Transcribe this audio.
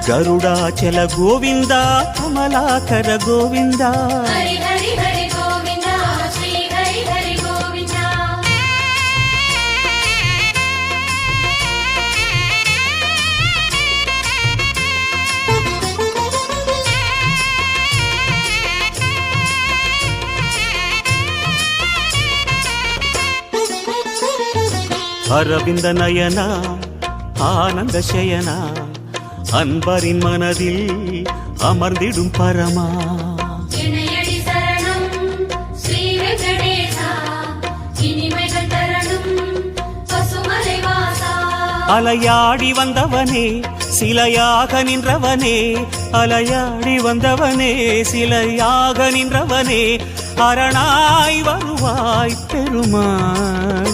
ಗರುಡಾಚಲ ಗೋವಿಂದ ಕಮಲಾಕರ ಗೋವಿಂದ ಹರಿ ಹರಿ ಹರಿ ಗೋವಿಂದ ಶ್ರೀ ಹರಿ ಹರಿ ಗೋವಿಂದ அரவிந்த நயன ஆனந்த சயன அன்பரின் மனதில் அமர்ந்திடும் பரமா இணையடி சரணம் ஸ்ரீ வெங்கடேசா இனிமைகள் தரணும் பசுமலை வாசா அலையாடி வந்தவனே சிலையாக நின்றவனே அலையாடி வந்தவனே சிலையாக நின்றவனே அரணாய் வருவாய் பெருமாள்.